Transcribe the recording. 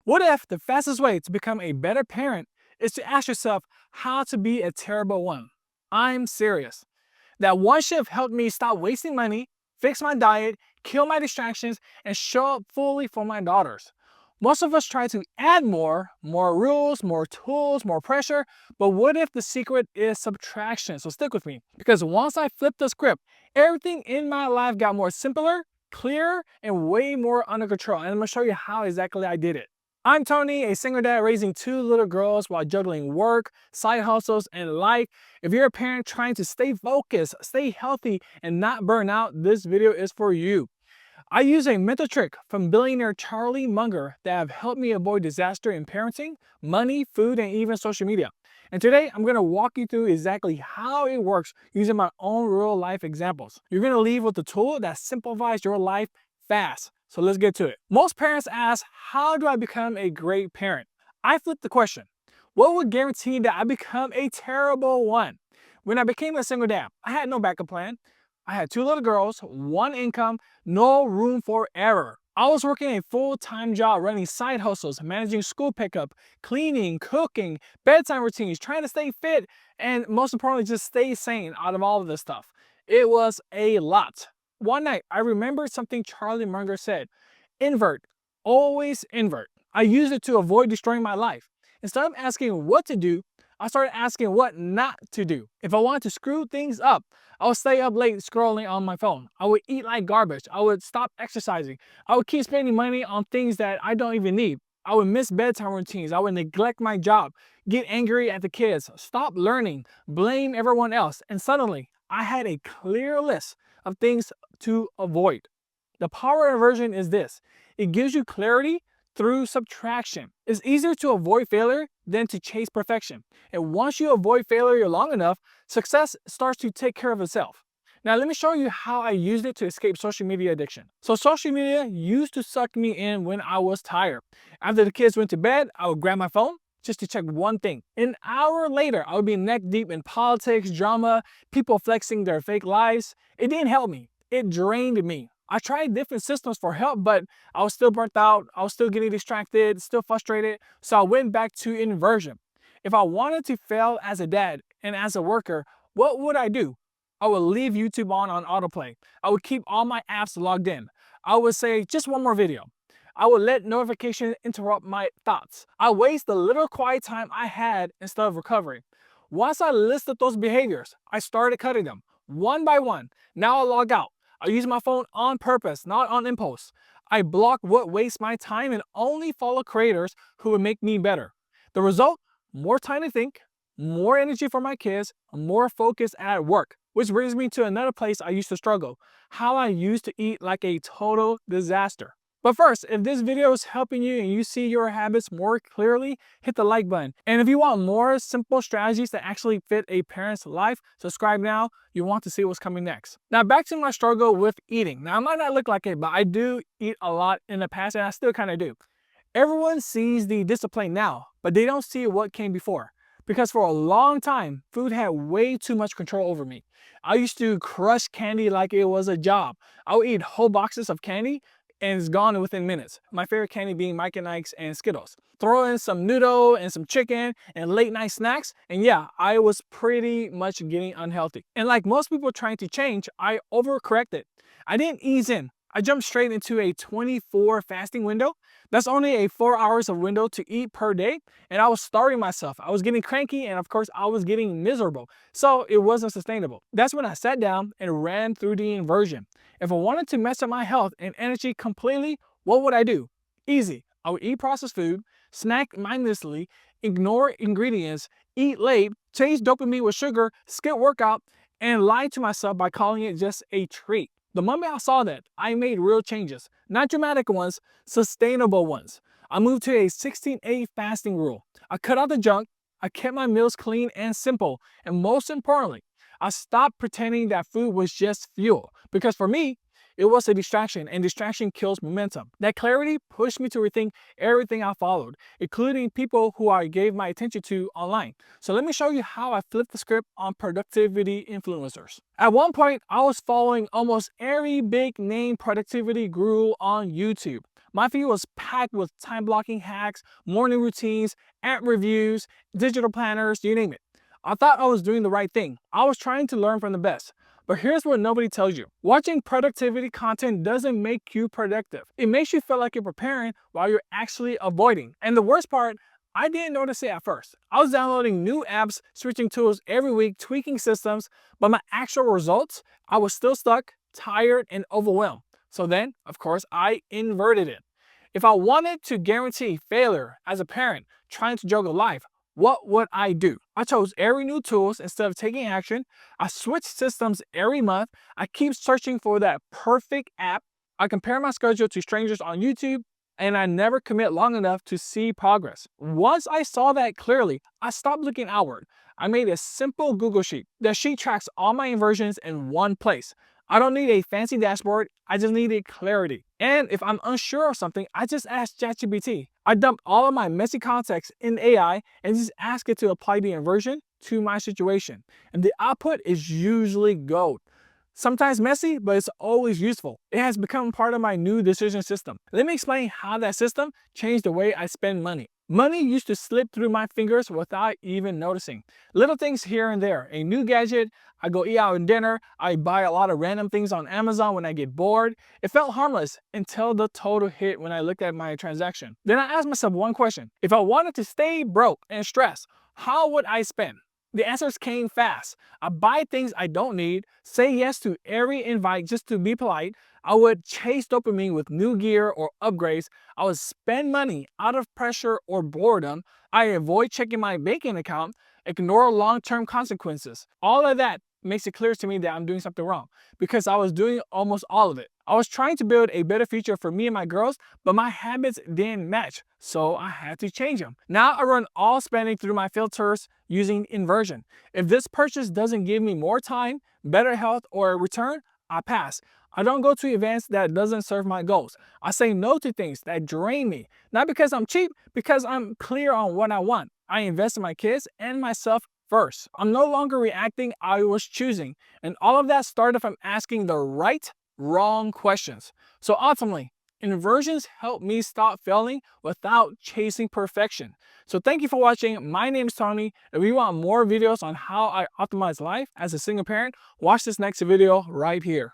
What if the fastest way to become a better parent is to ask yourself how to be a terrible one? I'm serious. That one shift helped me stop wasting money, fix my diet, kill my distractions, and show up fully for my daughters. Most of us try to add more rules, more tools, more pressure, but what if the secret is subtraction? So stick with me, because once I flipped the script, everything in my life got more simpler, clearer, and way more under control. And I'm gonna show you how exactly I did it. I'm Tony, a single dad raising two little girls while juggling work, side hustles, and life. If you're a parent trying to stay focused, stay healthy, and not burn out, this video is for you. I use a mental trick from billionaire Charlie Munger that have helped me avoid disaster in parenting, money, food, and even social media. And today, I'm going to walk you through exactly how it works using my own real life examples. You're going to leave with a tool that simplifies your life fast. So let's get to it. Most parents ask, how do I become a great parent? I flip the question. What would guarantee that I become a terrible one? When I became a single dad, I had no backup plan. I had two little girls, one income, no room for error. I was working a full-time job running side hustles, managing school pickup, cleaning, cooking, bedtime routines, trying to stay fit, and most importantly, just stay sane out of all of this stuff. It was a lot. One night, I remembered something Charlie Munger said: invert, always invert. I used it to avoid destroying my life. Instead of asking what to do, I started asking what not to do. If I wanted to screw things up, I would stay up late scrolling on my phone. I would eat like garbage. I would stop exercising. I would keep spending money on things that I don't even need. I would miss bedtime routines. I would neglect my job, get angry at the kids, stop learning, blame everyone else. And suddenly, I had a clear list of things to avoid. The power of inversion is this: it gives you clarity through subtraction. It's easier to avoid failure than to chase perfection. And once you avoid failure long enough, success starts to take care of itself. Now let me show you how I used it to escape social media addiction. So social media used to suck me in when I was tired. After the kids went to bed, I would grab my phone just to check one thing. An hour later, I would be neck deep in politics, drama, people flexing their fake lives. It didn't help me. It drained me. I tried different systems for help, but I was still burnt out. I was still getting distracted, still frustrated. So I went back to inversion. If I wanted to fail as a dad and as a worker, what would I do? I would leave YouTube on autoplay. I would keep all my apps logged in. I would say just one more video. I would let notifications interrupt my thoughts. I waste the little quiet time I had instead of recovering. Once I listed those behaviors, I started cutting them one by one. Now I log out. I use my phone on purpose, not on impulse. I block what wastes my time and only follow creators who would make me better. The result? More time to think, more energy for my kids, more focus at work. Which brings me to another place I used to struggle: how I used to eat like a total disaster. But first, if this video is helping you and you see your habits more clearly, hit the like button. And if you want more simple strategies that actually fit a parent's life, subscribe now. You want to see what's coming next. Now back to my struggle with eating. Now I might not look like it, but I do eat a lot in the past, and I still kind of do. Everyone sees the discipline now, but they don't see what came before. Because for a long time, food had way too much control over me. I used to crush candy like it was a job. I would eat whole boxes of candy and it's gone within minutes. My favorite candy being Mike and Ike's and Skittles. Throw in some noodle and some chicken and late night snacks, and yeah, I was pretty much getting unhealthy. And like most people trying to change, I overcorrected. I didn't ease in. I jumped straight into a 24 fasting window. That's only a 4 hours of window to eat per day, and I was starving myself. I was getting cranky, and of course I was getting miserable. So it wasn't sustainable. That's when I sat down and ran through the inversion. If I wanted to mess up my health and energy completely, what would I do? Easy. I would eat processed food, snack mindlessly, ignore ingredients, eat late, chase dopamine with sugar, skip workout, and lie to myself by calling it just a treat. The moment I saw that, I made real changes. Not dramatic ones, sustainable ones. I moved to a 16-8 fasting rule. I cut out the junk, I kept my meals clean and simple, and most importantly, I stopped pretending that food was just fuel. Because for me, it was a distraction, and distraction kills momentum. That clarity pushed me to rethink everything I followed, including people who I gave my attention to online. So let me show you how I flipped the script on productivity influencers. At one point, I was following almost every big name productivity guru on YouTube. My feed was packed with time blocking hacks, morning routines, app reviews, digital planners, you name it. I thought I was doing the right thing. I was trying to learn from the best. But here's what nobody tells you. Watching productivity content doesn't make you productive. It makes you feel like you're preparing while you're actually avoiding. And the worst part, I didn't notice it at first. I was downloading new apps, switching tools every week, tweaking systems, but my actual results, I was still stuck, tired, and overwhelmed. So then, of course, I inverted it. If I wanted to guarantee failure as a parent trying to juggle life, what would I do? I chose every new tools instead of taking action. I switched systems every month. I keep searching for that perfect app. I compare my schedule to strangers on YouTube, and I never commit long enough to see progress. Once I saw that clearly, I stopped looking outward. I made a simple Google Sheet. The sheet tracks all my inversions in one place. I don't need a fancy dashboard, I just needed clarity. And if I'm unsure of something, I just ask ChatGPT. I dump all of my messy context in AI and just ask it to apply the inversion to my situation. And the output is usually gold. Sometimes messy, but it's always useful. It has become part of my new decision system. Let me explain how that system changed the way I spend money. Money used to slip through my fingers without even noticing. Little things here and there. A new gadget, I go eat out in dinner, I buy a lot of random things on Amazon when I get bored. It felt harmless until the total hit when I looked at my transaction. Then I asked myself one question. If I wanted to stay broke and stressed, how would I spend? The answers came fast. I buy things I don't need, say yes to every invite just to be polite. I would chase dopamine with new gear or upgrades. I would spend money out of pressure or boredom. I avoid checking my banking account, ignore long-term consequences. All of that makes it clear to me that I'm doing something wrong because I was doing almost all of it. I was trying to build a better future for me and my girls, but my habits didn't match, so I had to change them. Now I run all spending through my filters using inversion. If this purchase doesn't give me more time, better health, or a return, I pass. I don't go to events that doesn't serve my goals. I say no to things that drain me, not because I'm cheap, because I'm clear on what I want. I invest in my kids and myself first. I'm no longer reacting, I was choosing. And all of that started from asking the right, wrong questions. So ultimately, inversions help me stop failing without chasing perfection. So thank you for watching. My name is Tony. If you want more videos on how I optimize life as a single parent, watch this next video right here.